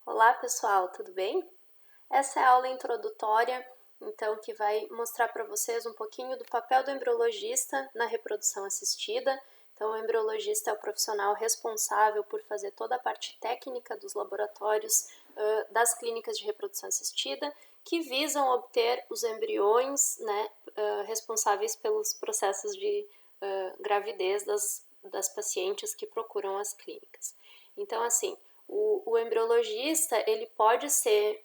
Olá pessoal, tudo bem? Essa é a aula introdutória, então, que vai mostrar para vocês um pouquinho do papel do embriologista na reprodução assistida. Então, o embriologista é o profissional responsável por fazer toda a parte técnica dos laboratórios das clínicas de reprodução assistida, que visam obter os embriões, né, responsáveis pelos processos de gravidez das pacientes que procuram as clínicas. Então, assim, o embriologista, ele pode ser,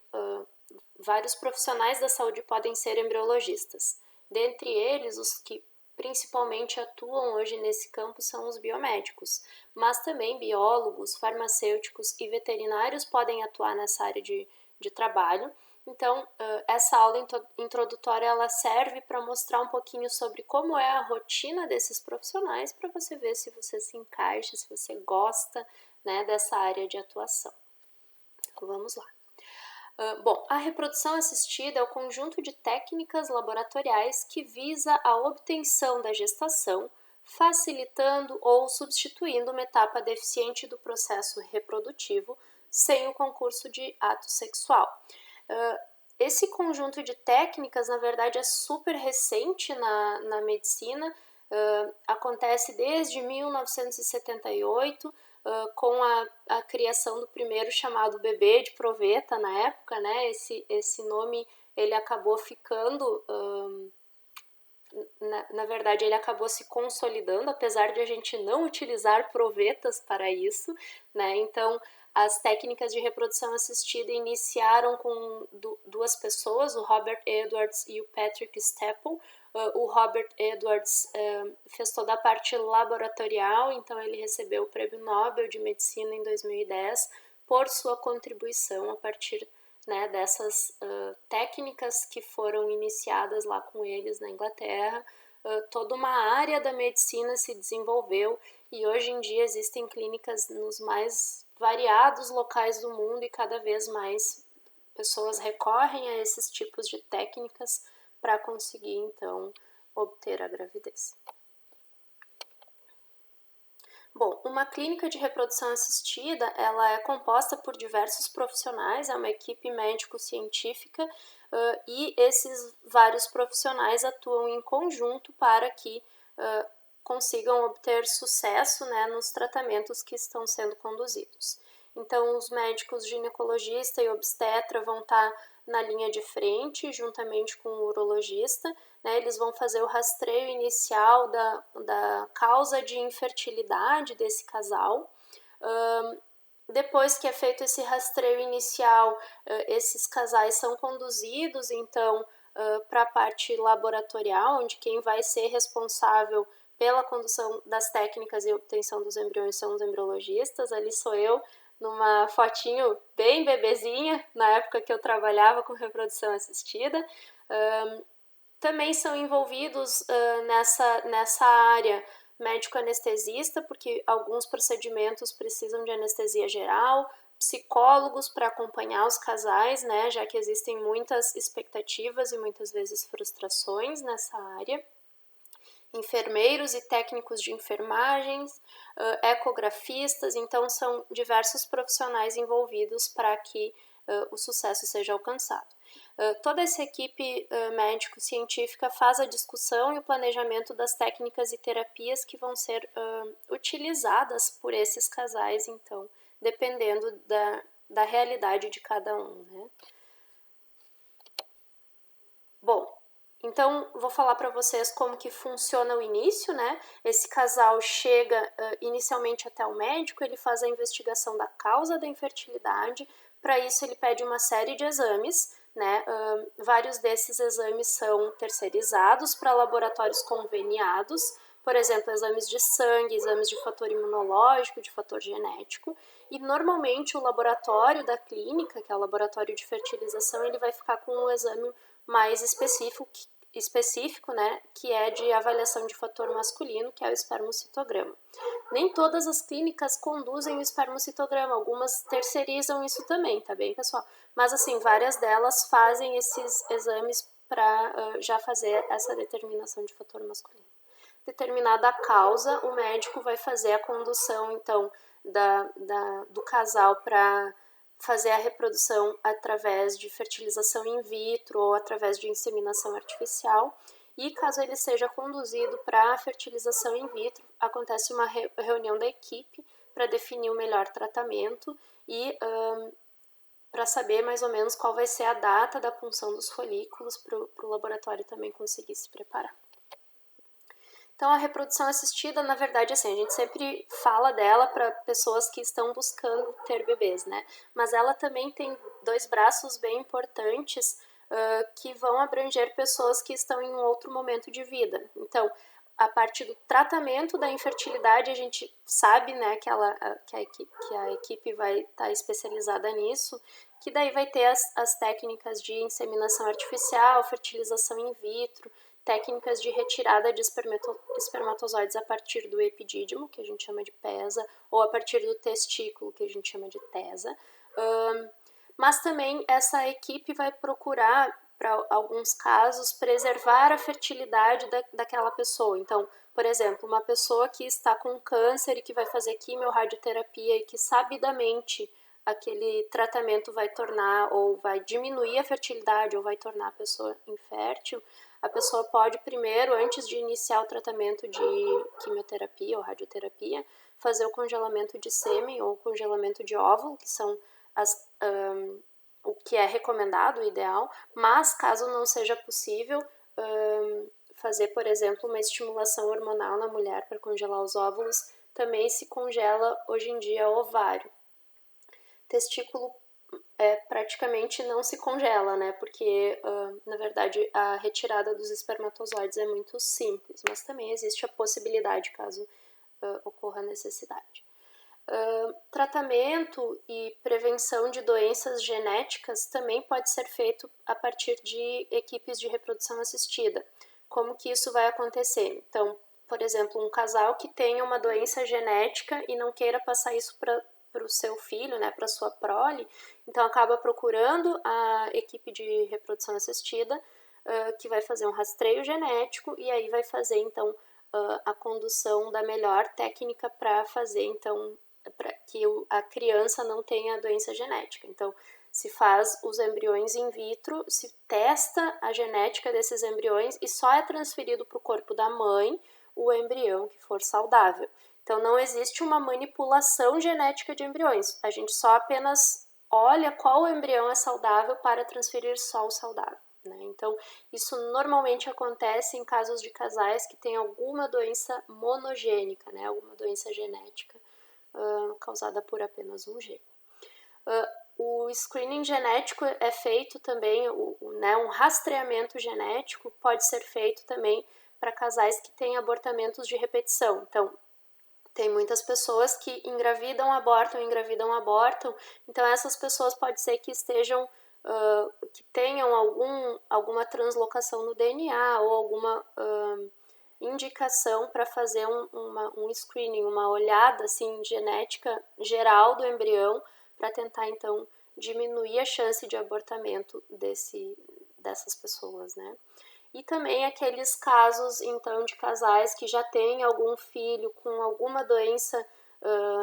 vários profissionais da saúde podem ser embriologistas. Dentre eles, os que principalmente atuam hoje nesse campo são os biomédicos, mas também biólogos, farmacêuticos e veterinários podem atuar nessa área de trabalho. Então, essa aula introdutória ela serve para mostrar um pouquinho sobre como é a rotina desses profissionais, para você ver se você se encaixa, se você gosta, né, dessa área de atuação. Então, vamos lá. Bom, a reprodução assistida é o conjunto de técnicas laboratoriais que visa a obtenção da gestação, facilitando ou substituindo uma etapa deficiente do processo reprodutivo sem o concurso de ato sexual. Esse conjunto de técnicas, na verdade, é super recente na medicina, acontece desde 1978, com a criação do primeiro chamado bebê de proveta na época, né? Esse nome ele acabou ficando, na verdade, ele acabou se consolidando, apesar de a gente não utilizar provetas para isso, né? Então, as técnicas de reprodução assistida iniciaram com duas pessoas, o Robert Edwards e o Patrick Staple. O Robert Edwards fez toda a parte laboratorial, então ele recebeu o Prêmio Nobel de Medicina em 2010 por sua contribuição a partir, né, dessas técnicas que foram iniciadas lá com eles na Inglaterra. Toda uma área da medicina se desenvolveu e hoje em dia existem clínicas nos mais variados locais do mundo e cada vez mais pessoas recorrem a esses tipos de técnicas para conseguir, então, obter a gravidez. Bom, uma clínica de reprodução assistida, ela é composta por diversos profissionais, é uma equipe médico-científica e esses vários profissionais atuam em conjunto para que consigam obter sucesso, né, nos tratamentos que estão sendo conduzidos. Então, os médicos ginecologista e obstetra vão estar na linha de frente, juntamente com o urologista, né, eles vão fazer o rastreio inicial da causa de infertilidade desse casal. Depois que é feito esse rastreio inicial, esses casais são conduzidos, então, para a parte laboratorial, onde quem vai ser responsável pela condução das técnicas e obtenção dos embriões são os embriologistas. Ali sou eu, numa fotinho bem bebezinha, na época que eu trabalhava com reprodução assistida. Também são envolvidos nessa área médico anestesista, porque alguns procedimentos precisam de anestesia geral, psicólogos para acompanhar os casais, né, já que existem muitas expectativas e muitas vezes frustrações nessa área, enfermeiros e técnicos de enfermagens, ecografistas, então são diversos profissionais envolvidos para que o sucesso seja alcançado. Toda essa equipe médico-científica faz a discussão e o planejamento das técnicas e terapias que vão ser utilizadas por esses casais, então, dependendo da realidade de cada um, né? Bom, então vou falar para vocês como que funciona o início, né? Esse casal chega inicialmente até o médico, ele faz a investigação da causa da infertilidade, para isso ele pede uma série de exames, né? Vários desses exames são terceirizados para laboratórios conveniados, por exemplo, exames de sangue, exames de fator imunológico, de fator genético, e normalmente o laboratório da clínica, que é o laboratório de fertilização, ele vai ficar com um exame mais específico, né, que é de avaliação de fator masculino, que é o espermocitograma. Nem todas as clínicas conduzem o espermocitograma, algumas terceirizam isso também, tá bem, pessoal? Mas, assim, várias delas fazem esses exames para já fazer essa determinação de fator masculino. Determinada a causa, o médico vai fazer a condução, então, do casal para fazer a reprodução através de fertilização in vitro ou através de inseminação artificial. E caso ele seja conduzido para a fertilização in vitro, acontece uma reunião da equipe para definir o melhor tratamento e para saber mais ou menos qual vai ser a data da punção dos folículos para o laboratório também conseguir se preparar. Então, a reprodução assistida, na verdade, assim, a gente sempre fala dela para pessoas que estão buscando ter bebês, né? Mas ela também tem dois braços bem importantes que vão abranger pessoas que estão em um outro momento de vida. Então, a parte do tratamento da infertilidade, a gente sabe, né, que a equipe vai estar especializada nisso, que daí vai ter as técnicas de inseminação artificial, fertilização in vitro, técnicas de retirada de espermatozoides a partir do epidídimo, que a gente chama de PESA, ou a partir do testículo, que a gente chama de TESA. Mas também essa equipe vai procurar, para alguns casos, preservar a fertilidade daquela pessoa. Então, por exemplo, uma pessoa que está com câncer e que vai fazer quimio, radioterapia e que sabidamente aquele tratamento vai tornar ou vai diminuir a fertilidade ou vai tornar a pessoa infértil, a pessoa pode primeiro, antes de iniciar o tratamento de quimioterapia ou radioterapia, fazer o congelamento de sêmen ou congelamento de óvulo, que são o que é recomendado, o ideal, mas caso não seja possível fazer, por exemplo, uma estimulação hormonal na mulher para congelar os óvulos, também se congela hoje em dia o ovário. Testículo praticamente não se congela, né? Porque, na verdade, a retirada dos espermatozoides é muito simples, mas também existe a possibilidade caso ocorra necessidade. Tratamento e prevenção de doenças genéticas também pode ser feito a partir de equipes de reprodução assistida. Como que isso vai acontecer? Então, por exemplo, um casal que tenha uma doença genética e não queira passar isso para o seu filho, né, para sua prole, então acaba procurando a equipe de reprodução assistida que vai fazer um rastreio genético e aí vai fazer então a condução da melhor técnica para fazer então para que a criança não tenha a doença genética. Então, se faz os embriões in vitro, se testa a genética desses embriões e só é transferido para o corpo da mãe o embrião que for saudável. Então, não existe uma manipulação genética de embriões. A gente só apenas olha qual embrião é saudável para transferir só o saudável. Né? Então, isso normalmente acontece em casos de casais que têm alguma doença monogênica, né? Alguma doença genética causada por apenas um gene. O screening genético é feito também, um rastreamento genético pode ser feito também para casais que têm abortamentos de repetição. Então, tem muitas pessoas que engravidam, abortam, então essas pessoas pode ser que estejam, que tenham alguma translocação no DNA ou alguma indicação para fazer um screening, uma olhada assim, genética geral do embrião para tentar então diminuir a chance de abortamento dessas pessoas, né? E também aqueles casos então de casais que já têm algum filho com alguma doença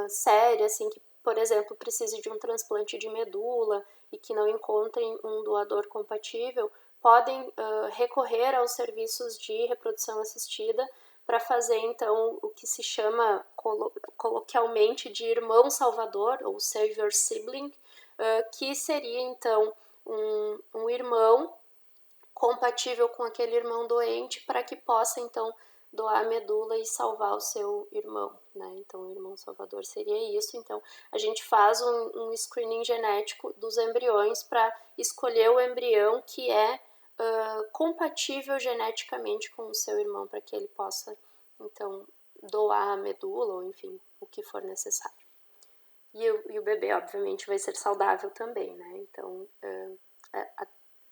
séria, assim, que, por exemplo, precise de um transplante de medula e que não encontrem um doador compatível, podem recorrer aos serviços de reprodução assistida para fazer, então, o que se chama coloquialmente de irmão salvador, ou savior sibling, que seria, então, um irmão compatível com aquele irmão doente para que possa, então, doar a medula e salvar o seu irmão, né? Então, o irmão salvador seria isso. Então, a gente faz um screening genético dos embriões para escolher o embrião que é compatível geneticamente com o seu irmão, para que ele possa, então, doar a medula ou, enfim, o que for necessário. E o bebê, obviamente, vai ser saudável também, né? Então,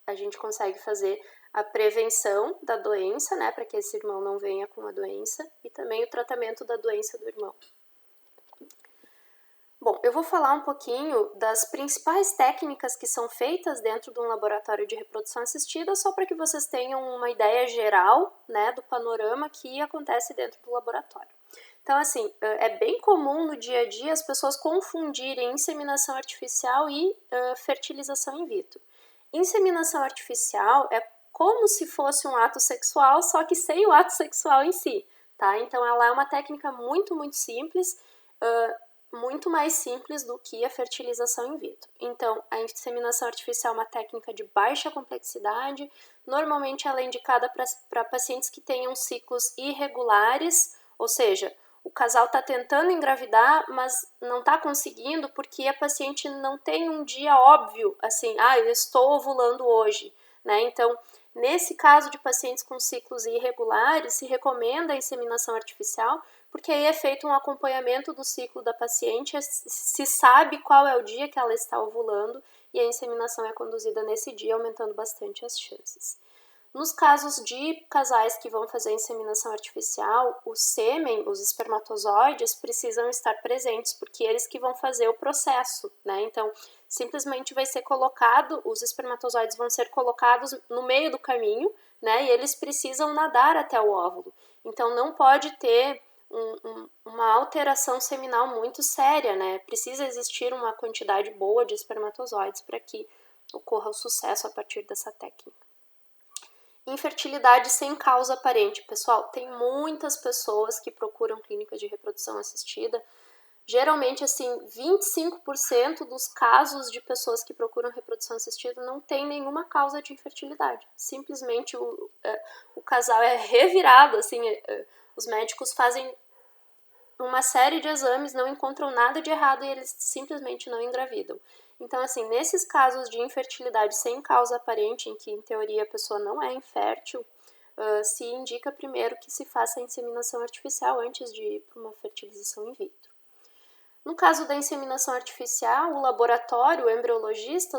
a gente consegue fazer a prevenção da doença, né, para que esse irmão não venha com a doença, e também o tratamento da doença do irmão. Bom, eu vou falar um pouquinho das principais técnicas que são feitas dentro de um laboratório de reprodução assistida, só para que vocês tenham uma ideia geral, né, do panorama que acontece dentro do laboratório. Então, assim, é bem comum no dia a dia as pessoas confundirem inseminação artificial e fertilização in vitro. Inseminação artificial é como se fosse um ato sexual, só que sem o ato sexual em si, tá? Então, ela é uma técnica muito, muito simples, muito mais simples do que a fertilização in vitro. Então, a inseminação artificial é uma técnica de baixa complexidade, normalmente ela é indicada para pacientes que tenham ciclos irregulares, ou seja, o casal está tentando engravidar, mas não está conseguindo porque a paciente não tem um dia óbvio, assim, eu estou ovulando hoje, né? Então, nesse caso de pacientes com ciclos irregulares, se recomenda a inseminação artificial, porque aí é feito um acompanhamento do ciclo da paciente, se sabe qual é o dia que ela está ovulando e a inseminação é conduzida nesse dia, aumentando bastante as chances. Nos casos de casais que vão fazer inseminação artificial, o sêmen, os espermatozoides, precisam estar presentes, porque eles que vão fazer o processo, né? Então, simplesmente vai ser colocado, os espermatozoides vão ser colocados no meio do caminho, né? E eles precisam nadar até o óvulo. Então, não pode ter uma alteração seminal muito séria, né? Precisa existir uma quantidade boa de espermatozoides para que ocorra o sucesso a partir dessa técnica. Infertilidade sem causa aparente. Pessoal, tem muitas pessoas que procuram clínica de reprodução assistida. Geralmente, assim, 25% dos casos de pessoas que procuram reprodução assistida não tem nenhuma causa de infertilidade. Simplesmente o casal é revirado, assim, os médicos fazem uma série de exames, não encontram nada de errado e eles simplesmente não engravidam. Então, assim, nesses casos de infertilidade sem causa aparente, em que em teoria a pessoa não é infértil, se indica primeiro que se faça a inseminação artificial antes de ir para uma fertilização in vitro. No caso da inseminação artificial, o laboratório, o embriologista,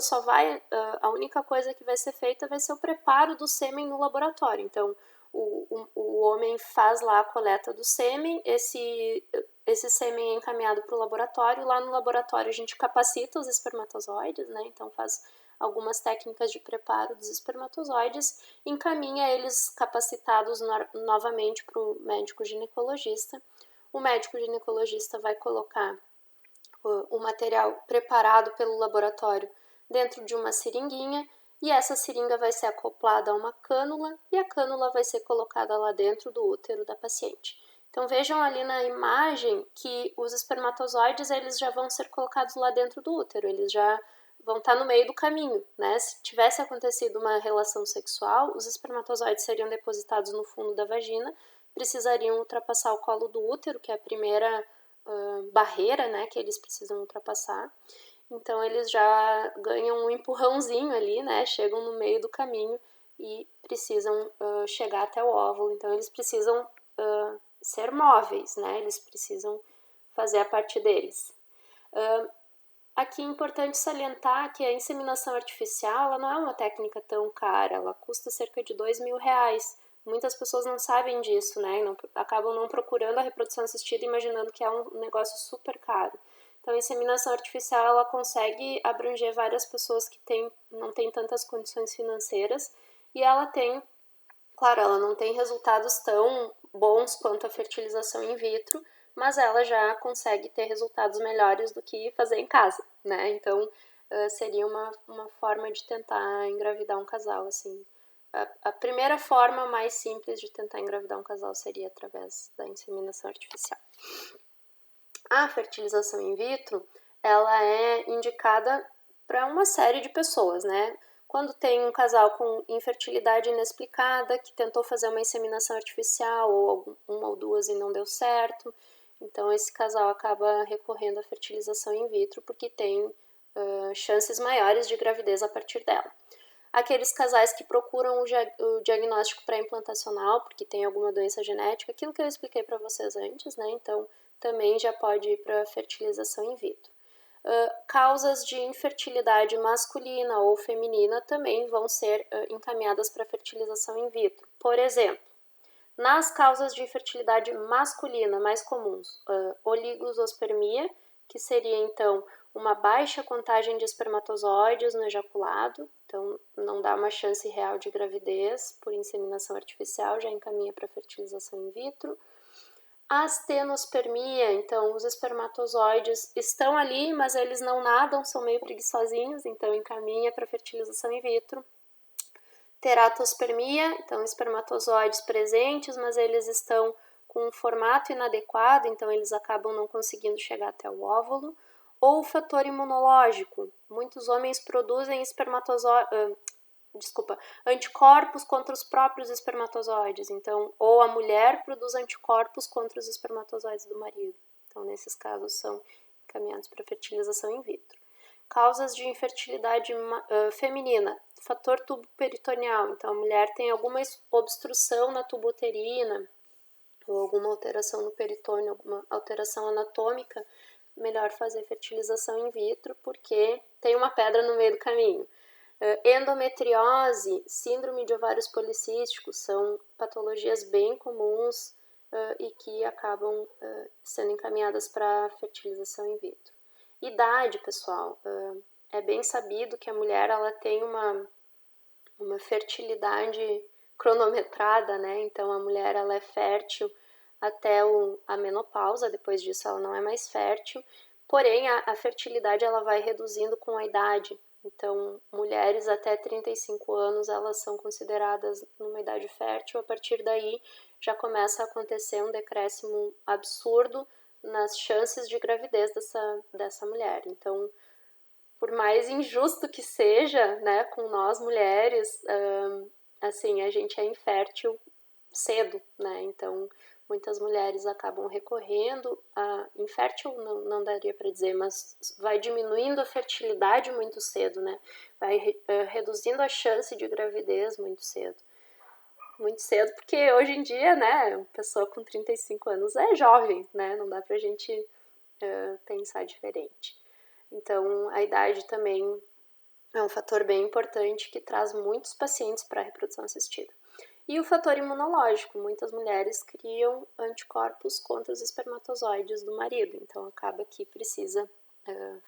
a única coisa que vai ser feita vai ser o preparo do sêmen no laboratório. Então, o homem faz lá a coleta do sêmen, esse sêmen é encaminhado para o laboratório, lá no laboratório a gente capacita os espermatozoides, né? Então faz algumas técnicas de preparo dos espermatozoides, encaminha eles capacitados novamente para o médico ginecologista. O médico ginecologista vai colocar o material preparado pelo laboratório dentro de uma seringuinha e essa seringa vai ser acoplada a uma cânula e a cânula vai ser colocada lá dentro do útero da paciente. Então vejam ali na imagem que os espermatozoides eles já vão ser colocados lá dentro do útero, eles já vão estar no meio do caminho, né? Se tivesse acontecido uma relação sexual, os espermatozoides seriam depositados no fundo da vagina, precisariam ultrapassar o colo do útero, que é a primeira barreira, né, que eles precisam ultrapassar. Então eles já ganham um empurrãozinho ali, né, chegam no meio do caminho e precisam chegar até o óvulo. Então eles precisam ser móveis, né, eles precisam fazer a parte deles. Aqui é importante salientar que a inseminação artificial ela não é uma técnica tão cara, ela custa cerca de R$2.000. Muitas pessoas não sabem disso, né? Acabam não procurando a reprodução assistida imaginando que é um negócio super caro. Então, a inseminação artificial ela consegue abranger várias pessoas que não têm tantas condições financeiras e ela tem, claro, ela não tem resultados tão bons quanto a fertilização in vitro, mas ela já consegue ter resultados melhores do que fazer em casa, né? Então, seria uma forma de tentar engravidar um casal, assim. A primeira forma mais simples de tentar engravidar um casal seria através da inseminação artificial. A fertilização in vitro, ela é indicada para uma série de pessoas, né? Quando tem um casal com infertilidade inexplicada, que tentou fazer uma inseminação artificial, ou uma ou duas e não deu certo, então esse casal acaba recorrendo à fertilização in vitro, porque tem chances maiores de gravidez a partir dela. Aqueles casais que procuram o diagnóstico pré-implantacional, porque tem alguma doença genética, aquilo que eu expliquei para vocês antes, né? Então, também já pode ir para fertilização in vitro. Causas de infertilidade masculina ou feminina também vão ser encaminhadas para fertilização in vitro. Por exemplo, nas causas de infertilidade masculina mais comuns, oligospermia, que seria então uma baixa contagem de espermatozoides no ejaculado, então não dá uma chance real de gravidez por inseminação artificial, já encaminha para fertilização in vitro. Astenospermia, então os espermatozoides estão ali, mas eles não nadam, são meio preguiçosinhos, então encaminha para fertilização in vitro. Teratospermia, então espermatozoides presentes, mas eles estão com um formato inadequado, então eles acabam não conseguindo chegar até o óvulo. Ou fator imunológico, muitos homens produzem anticorpos contra os próprios espermatozoides. Então, ou a mulher produz anticorpos contra os espermatozoides do marido. Então, nesses casos, são encaminhados para fertilização in vitro. Causas de infertilidade feminina, fator tubo peritoneal. Então, a mulher tem alguma obstrução na tubo uterina, ou alguma alteração no peritônio, alguma alteração anatômica, melhor fazer fertilização in vitro, porque tem uma pedra no meio do caminho. Endometriose, síndrome de ovários policísticos, são patologias bem comuns e que acabam sendo encaminhadas para fertilização in vitro. Idade, pessoal, é bem sabido que a mulher ela tem uma fertilidade cronometrada, né? Então a mulher ela é fértil até a menopausa, depois disso ela não é mais fértil. Porém, a fertilidade ela vai reduzindo com a idade. Então, mulheres até 35 anos, elas são consideradas numa idade fértil. A partir daí, já começa a acontecer um decréscimo absurdo nas chances de gravidez dessa mulher. Então, por mais injusto que seja, né, com nós mulheres, assim, a gente é infértil cedo, né? Então, muitas mulheres acabam recorrendo a infértil, não daria para dizer, mas vai diminuindo a fertilidade muito cedo, né? Vai reduzindo a chance de gravidez muito cedo. Muito cedo, porque hoje em dia, né, uma pessoa com 35 anos é jovem, né? Não dá pra gente pensar diferente. Então, a idade também é um fator bem importante que traz muitos pacientes para a reprodução assistida. E o fator imunológico, muitas mulheres criam anticorpos contra os espermatozoides do marido, então acaba que precisa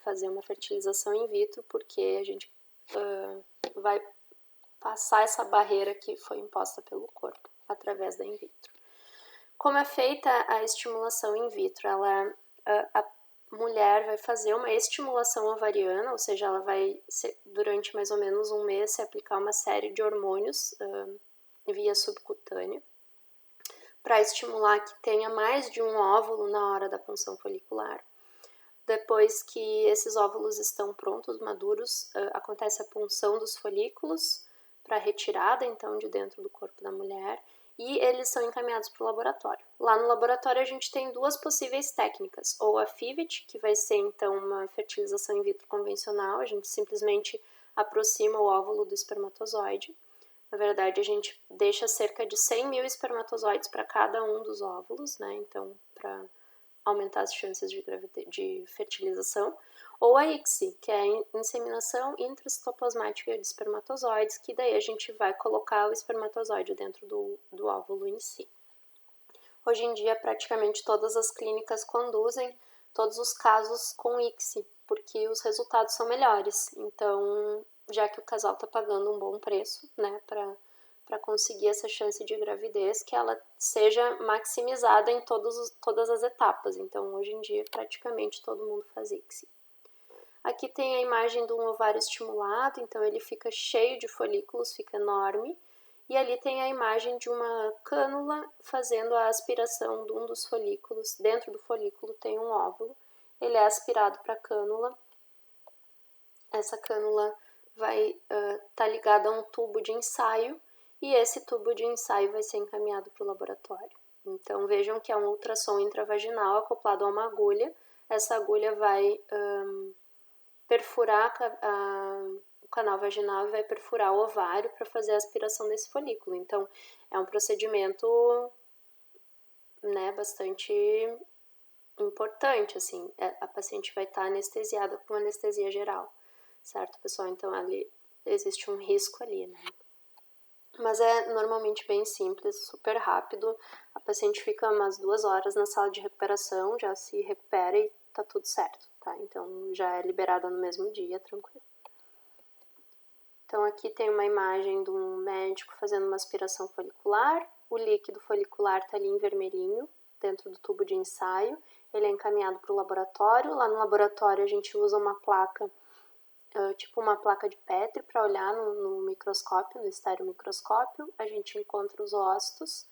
fazer uma fertilização in vitro, porque a gente vai passar essa barreira que foi imposta pelo corpo através da in vitro. Como é feita a estimulação in vitro? A mulher vai fazer uma estimulação ovariana, ou seja, ela vai, durante mais ou menos um mês, se aplicar uma série de hormônios via subcutânea, para estimular que tenha mais de um óvulo na hora da punção folicular. Depois que esses óvulos estão prontos, maduros, acontece a punção dos folículos para retirada, então, de dentro do corpo da mulher, e eles são encaminhados para o laboratório. Lá no laboratório a gente tem duas possíveis técnicas, ou a FIVET, que vai ser então uma fertilização in vitro convencional, a gente simplesmente aproxima o óvulo do espermatozoide. Na verdade, a gente deixa cerca de 100 mil espermatozoides para cada um dos óvulos, né? Então, para aumentar as chances de fertilização. Ou a ICSI, que é a inseminação intracitoplasmática de espermatozoides, que daí a gente vai colocar o espermatozoide dentro do óvulo em si. Hoje em dia, praticamente todas as clínicas conduzem todos os casos com ICSI, porque os resultados são melhores. Então, já que o casal está pagando um bom preço, né, para conseguir essa chance de gravidez, que ela seja maximizada em todas as etapas. Então, hoje em dia, praticamente todo mundo faz ICSI. Aqui tem a imagem de um ovário estimulado, então ele fica cheio de folículos, fica enorme. E ali tem a imagem de uma cânula fazendo a aspiração de um dos folículos. Dentro do folículo tem um óvulo, ele é aspirado para a cânula. Essa cânula vai estar ligada a um tubo de ensaio e esse tubo de ensaio vai ser encaminhado para o laboratório. Então vejam que é um ultrassom intravaginal acoplado a uma agulha. Essa agulha vai perfurar o canal vaginal e vai perfurar o ovário para fazer a aspiração desse folículo. Então é um procedimento, né, bastante importante, assim. A paciente vai estar anestesiada com anestesia geral, certo, pessoal? Então ali existe um risco ali, né? Mas é normalmente bem simples, super rápido. A paciente fica umas 2 horas na sala de recuperação, já se recupera e tá tudo certo, tá? Então já é liberada no mesmo dia, tranquilo. Então aqui tem uma imagem de um médico fazendo uma aspiração folicular. O líquido folicular tá ali em vermelhinho, dentro do tubo de ensaio, ele é encaminhado para o laboratório. Lá no laboratório a gente usa uma placa, tipo uma placa de Petri, para olhar no microscópio, no estereomicroscópio. A gente encontra os ócitos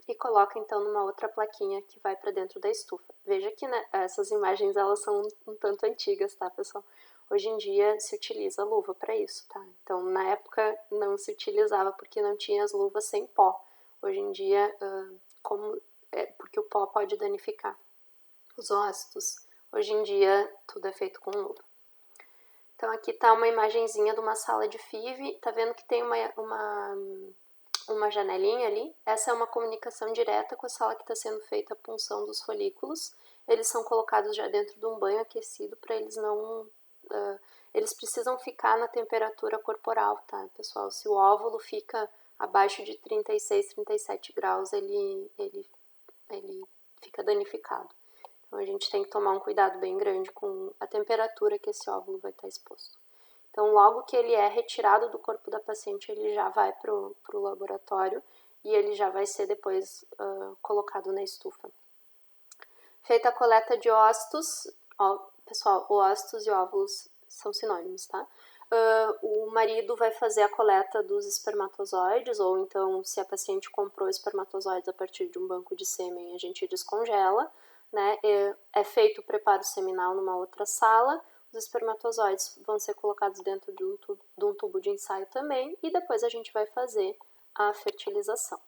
e coloca então numa outra plaquinha que vai para dentro da estufa. Veja que, né, essas imagens elas são um tanto antigas, tá, pessoal? Hoje em dia se utiliza luva para isso, tá? Então, na época não se utilizava porque não tinha as luvas sem pó. Hoje em dia, porque o pó pode danificar os ócitos, hoje em dia tudo é feito com luva. Então, aqui tá uma imagenzinha de uma sala de FIV, tá vendo que tem uma janelinha ali. Essa é uma comunicação direta com a sala que está sendo feita a punção dos folículos. Eles são colocados já dentro de um banho aquecido para eles não... eles precisam ficar na temperatura corporal, tá, pessoal? Se o óvulo fica abaixo de 36, 37 graus, ele fica danificado. Então, a gente tem que tomar um cuidado bem grande com a temperatura que esse óvulo vai estar exposto. Então, logo que ele é retirado do corpo da paciente, ele já vai para o laboratório e ele já vai ser depois colocado na estufa. Feita a coleta de ócitos, pessoal, ócitos e óvulos são sinônimos, tá? O marido vai fazer a coleta dos espermatozoides, ou então, se a paciente comprou espermatozoides a partir de um banco de sêmen, a gente descongela, né? É feito o preparo seminal numa outra sala. Os espermatozoides vão ser colocados dentro de um tubo de ensaio também, e depois a gente vai fazer a fertilização.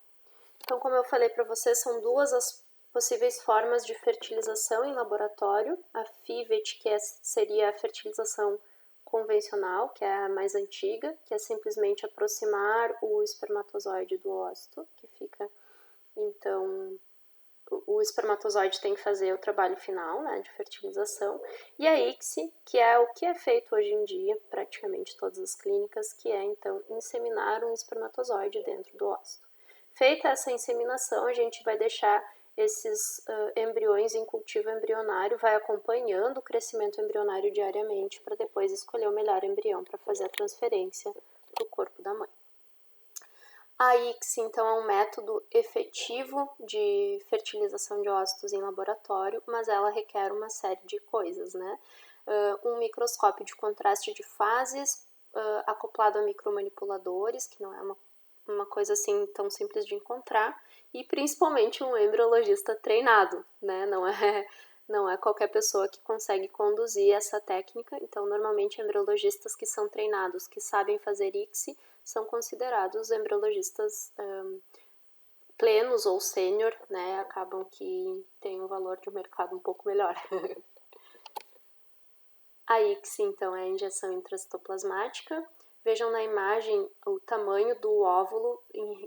Então, como eu falei para vocês, são duas as possíveis formas de fertilização em laboratório. A FIVET, que seria a fertilização convencional, que é a mais antiga, que é simplesmente aproximar o espermatozoide do ócito, que fica, então... O espermatozoide tem que fazer o trabalho final, né, de fertilização, e a ICSI, que é o que é feito hoje em dia, praticamente todas as clínicas, que é, então, inseminar um espermatozoide dentro do ócito. Feita essa inseminação, a gente vai deixar esses embriões em cultivo embrionário, vai acompanhando o crescimento embrionário diariamente, para depois escolher o melhor embrião para fazer a transferência para o corpo da mãe. A ICSI, então, é um método efetivo de fertilização de ócitos em laboratório, mas ela requer uma série de coisas, né? Um microscópio de contraste de fases, acoplado a micromanipuladores, que não é uma coisa assim tão simples de encontrar, e principalmente um embriologista treinado, né? Não é qualquer pessoa que consegue conduzir essa técnica, então normalmente embriologistas que são treinados, que sabem fazer ICSI, são considerados embriologistas plenos ou sênior, né? Acabam que tem um valor de mercado um pouco melhor. A ICSI, então, é a injeção intracitoplasmática. Vejam na imagem o tamanho do óvulo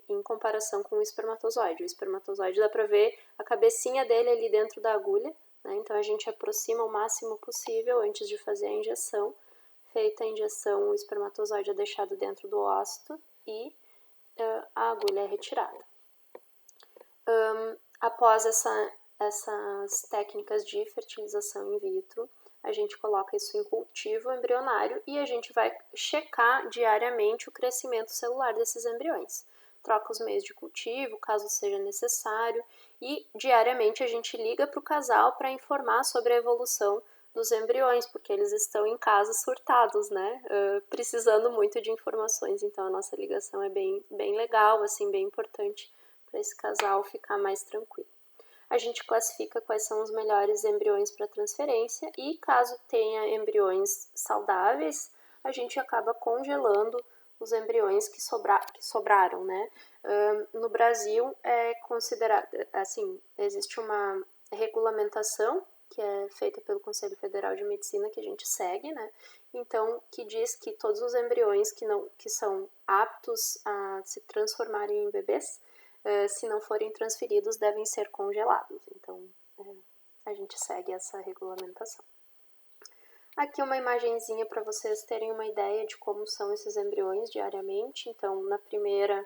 em comparação com o espermatozoide. O espermatozoide dá para ver a cabecinha dele ali dentro da agulha, né? Então a gente aproxima o máximo possível antes de fazer a injeção. Feita a injeção, o espermatozoide é deixado dentro do ócito e a agulha é retirada. Após essas técnicas de fertilização in vitro, a gente coloca isso em cultivo embrionário e a gente vai checar diariamente o crescimento celular desses embriões. Troca os meios de cultivo, caso seja necessário, e diariamente a gente liga para o casal para informar sobre a evolução dos embriões, porque eles estão em casa surtados, né? Precisando muito de informações, então a nossa ligação é bem legal, assim, bem importante para esse casal ficar mais tranquilo. A gente classifica quais são os melhores embriões para transferência e caso tenha embriões saudáveis, a gente acaba congelando os embriões que sobraram, né? No Brasil é considerado, assim, existe uma regulamentação que é feita pelo Conselho Federal de Medicina que a gente segue, né? Então, que diz que todos os embriões que são aptos a se transformarem em bebês, se não forem transferidos, devem ser congelados. Então, a gente segue essa regulamentação. Aqui uma imagenzinha para vocês terem uma ideia de como são esses embriões diariamente. Então, na primeira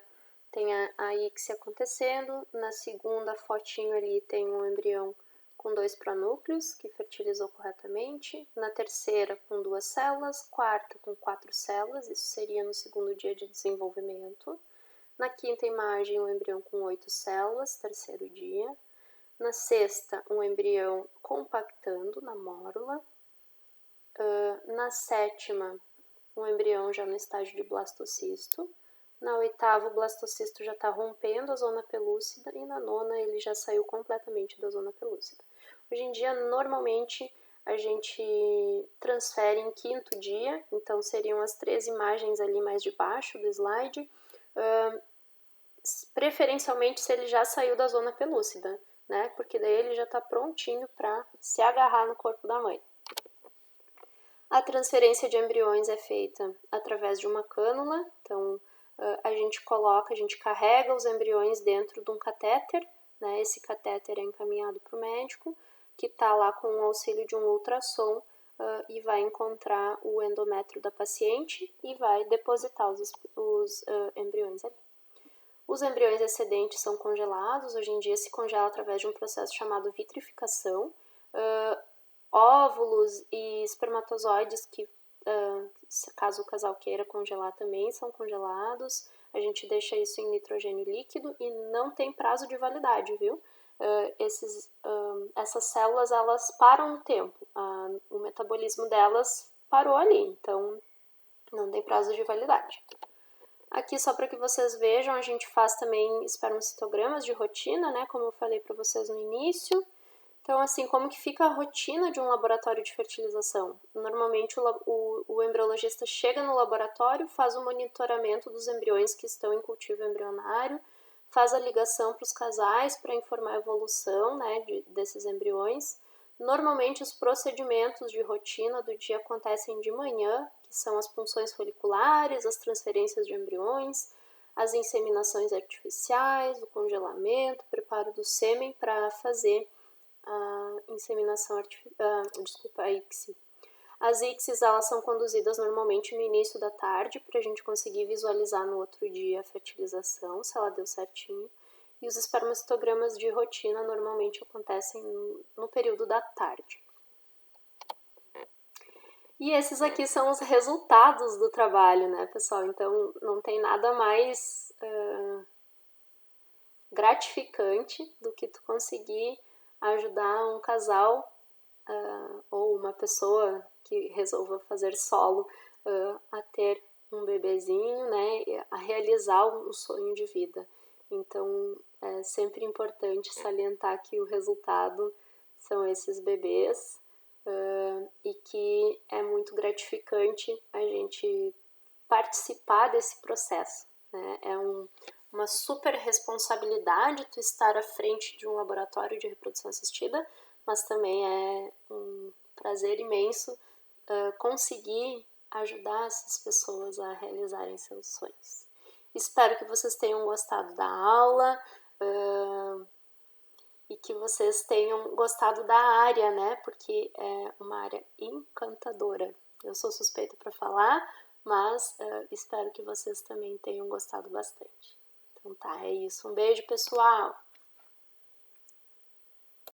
tem a ICSI acontecendo, na segunda fotinho ali tem um embrião com 2 pronúcleos, que fertilizou corretamente, na terceira com 2 células, quarta com 4 células, isso seria no segundo dia de desenvolvimento. Na quinta imagem, um embrião com 8 células, terceiro dia. Na sexta, um embrião compactando na mórula. Na sétima, um embrião já no estágio de blastocisto. Na oitava, o blastocisto já está rompendo a zona pelúcida. E na nona, ele já saiu completamente da zona pelúcida. Hoje em dia, normalmente, a gente transfere em quinto dia. Então, seriam as 3 imagens ali mais de baixo do slide. Preferencialmente, se ele já saiu da zona pelúcida, né? Porque daí ele já está prontinho para se agarrar no corpo da mãe. A transferência de embriões é feita através de uma cânula, então a gente carrega os embriões dentro de um catéter, né? Esse catéter é encaminhado para o médico, que está lá com o auxílio de um ultrassom e vai encontrar o endométrio da paciente e vai depositar os embriões ali. Os embriões excedentes são congelados, hoje em dia se congela através de um processo chamado vitrificação. Óvulos e espermatozoides que, caso o casal queira congelar também, são congelados. A gente deixa isso em nitrogênio líquido e não tem prazo de validade, viu? Essas células, elas param no tempo. O metabolismo delas parou ali, então não tem prazo de validade. Aqui, só para que vocês vejam, a gente faz também espermocitogramas de rotina, né? Como eu falei para vocês no início. Então, assim, como que fica a rotina de um laboratório de fertilização? Normalmente, o embriologista chega no laboratório, faz o monitoramento dos embriões que estão em cultivo embrionário, faz a ligação para os casais para informar a evolução, né, desses embriões. Normalmente, os procedimentos de rotina do dia acontecem de manhã, que são as punções foliculares, as transferências de embriões, as inseminações artificiais, o congelamento, o preparo do sêmen para fazer a inseminação artificial, a ICSI. As ICSIs, elas são conduzidas normalmente no início da tarde, para a gente conseguir visualizar no outro dia a fertilização, se ela deu certinho. E os espermocitogramas de rotina normalmente acontecem no período da tarde. E esses aqui são os resultados do trabalho, né, pessoal? Então, não tem nada mais gratificante do que tu conseguir ajudar um casal ou uma pessoa que resolva fazer solo a ter um bebezinho, né, a realizar um sonho de vida. Então, é sempre importante salientar que o resultado são esses bebês e que é muito gratificante a gente participar desse processo, né? É uma super responsabilidade tu estar à frente de um laboratório de reprodução assistida, mas também é um prazer imenso conseguir ajudar essas pessoas a realizarem seus sonhos. Espero que vocês tenham gostado da aula e que vocês tenham gostado da área, né? Porque é uma área encantadora. Eu sou suspeita para falar, mas espero que vocês também tenham gostado bastante. Então tá, é isso. Um beijo, pessoal!